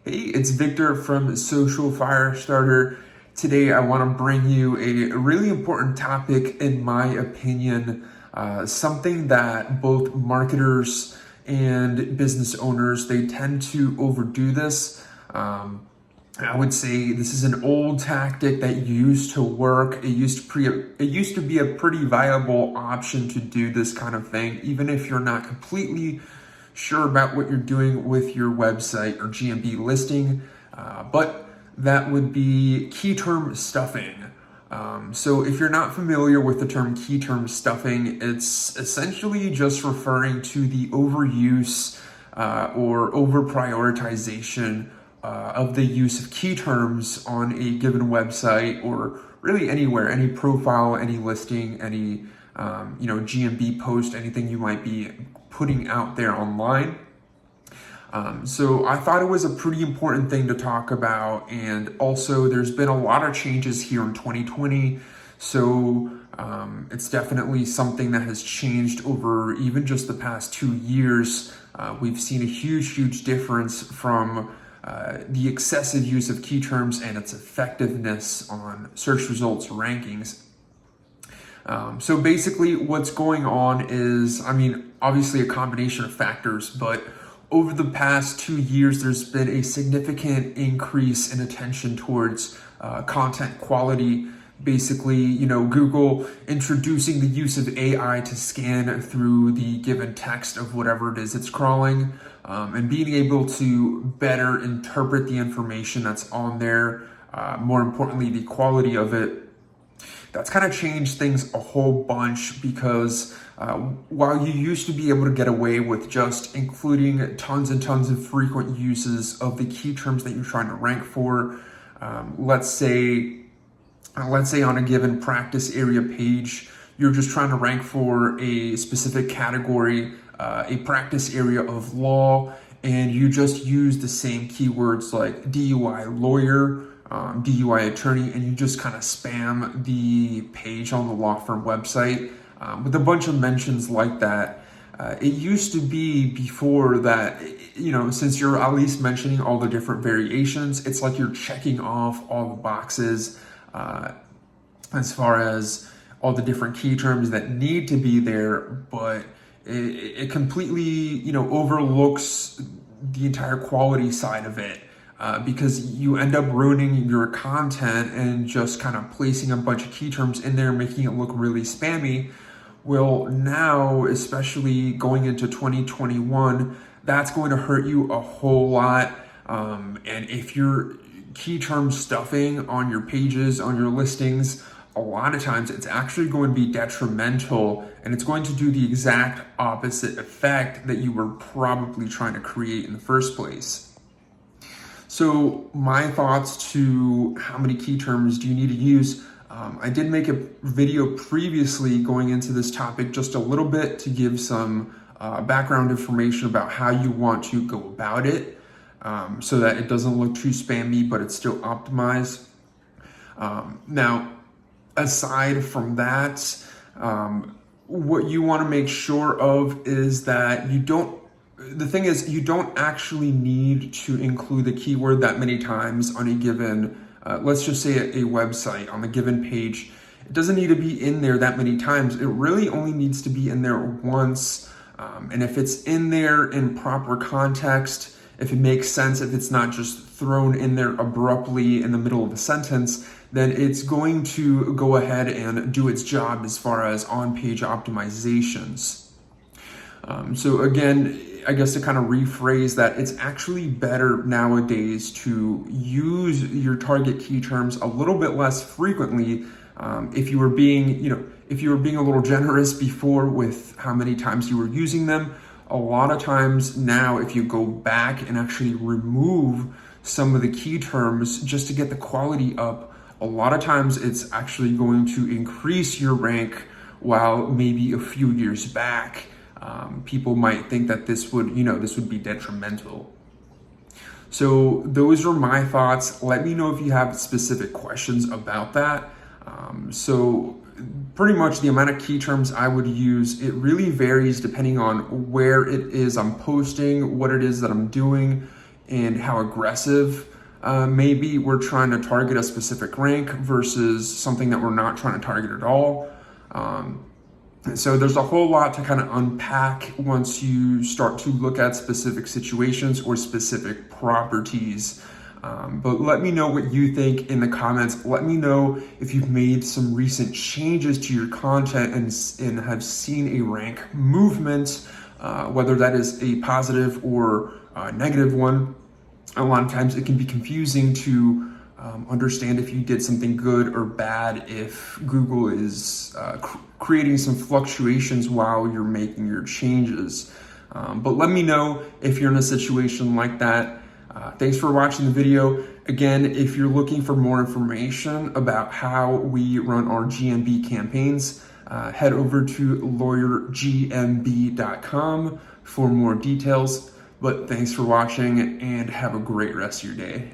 Hey, it's Victor from Social Firestarter. Today, I want to bring you a really important topic, in my opinion, something that both marketers and business owners, they tend to overdo this. I would say this is an old tactic that used to work. It used to be a pretty viable option to do this kind of thing, even if you're not completely sure about what you're doing with your website or GMB listing, but that would be keyterm stuffing. So if you're not familiar with the term keyterm stuffing, it's essentially just referring to the overuse or over prioritization of the use of key terms on a given website, or really anywhere, any profile, any listing, any GMB post, anything you might be putting out there online. So I thought it was a pretty important thing to talk about, and also there's been a lot of changes here in 2020, so it's definitely something that has changed over even just the past 2 years. We've seen a huge difference from the excessive use of key terms and its effectiveness on search results rankings. So basically what's going on is, obviously a combination of factors, but over the past 2 years, there's been a significant increase in attention towards content quality. Basically, Google introducing the use of AI to scan through the given text of whatever it is it's crawling, and being able to better interpret the information that's on there. More importantly, the quality of it. That's kind of changed things a whole bunch, because while you used to be able to get away with just including tons and tons of frequent uses of the key terms that you're trying to rank for, let's say on a given practice area page, you're just trying to rank for a specific category, a practice area of law, and you just use the same keywords like DUI lawyer, DUI attorney, and you just kind of spam the page on the law firm website with a bunch of mentions like that. It used to be before that, since you're at least mentioning all the different variations, it's like you're checking off all the boxes as far as all the different key terms that need to be there, but it completely, overlooks the entire quality side of it. Because you end up ruining your content and just kind of placing a bunch of key terms in there, making it look really spammy. Well, now, especially going into 2021, that's going to hurt you a whole lot. And if you're key term stuffing on your pages, on your listings, a lot of times it's actually going to be detrimental, and it's going to do the exact opposite effect that you were probably trying to create in the first place. So my thoughts to how many key terms do you need to use? I did make a video previously going into this topic just a little bit to give some background information about how you want to go about it, so that it doesn't look too spammy, but it's still optimized. Now, aside from that, what you want to make sure of is that you don't actually need to include the keyword that many times on a given, let's just say a website on the given page. It doesn't need to be in there that many times. It really only needs to be in there once. And if it's in there in proper context, if it makes sense, if it's not just thrown in there abruptly in the middle of a sentence, then it's going to go ahead and do its job as far as on-page optimizations. So again, I guess to kind of rephrase that, it's actually better nowadays to use your target key terms a little bit less frequently. If you were being a little generous before with how many times you were using them, a lot of times now, if you go back and actually remove some of the key terms just to get the quality up, a lot of times it's actually going to increase your rank, while maybe a few years back, people might think that this would be detrimental. So those are my thoughts. Let me know if you have specific questions about that. So pretty much the amount of key terms I would use, it really varies depending on where it is I'm posting, what it is that I'm doing. and how aggressive maybe we're trying to target a specific rank versus something that we're not trying to target at all. So there's a whole lot to kind of unpack once you start to look at specific situations or specific properties. But let me know what you think in the comments. Let me know if you've made some recent changes to your content and have seen a rank movement, whether that is a positive or negative one. A lot of times it can be confusing to understand if you did something good or bad if Google is creating some fluctuations while you're making your changes. But let me know if you're in a situation like that. Thanks for watching the video. Again, if you're looking for more information about how we run our GMB campaigns, head over to lawyergmb.com for more details. But thanks for watching and have a great rest of your day.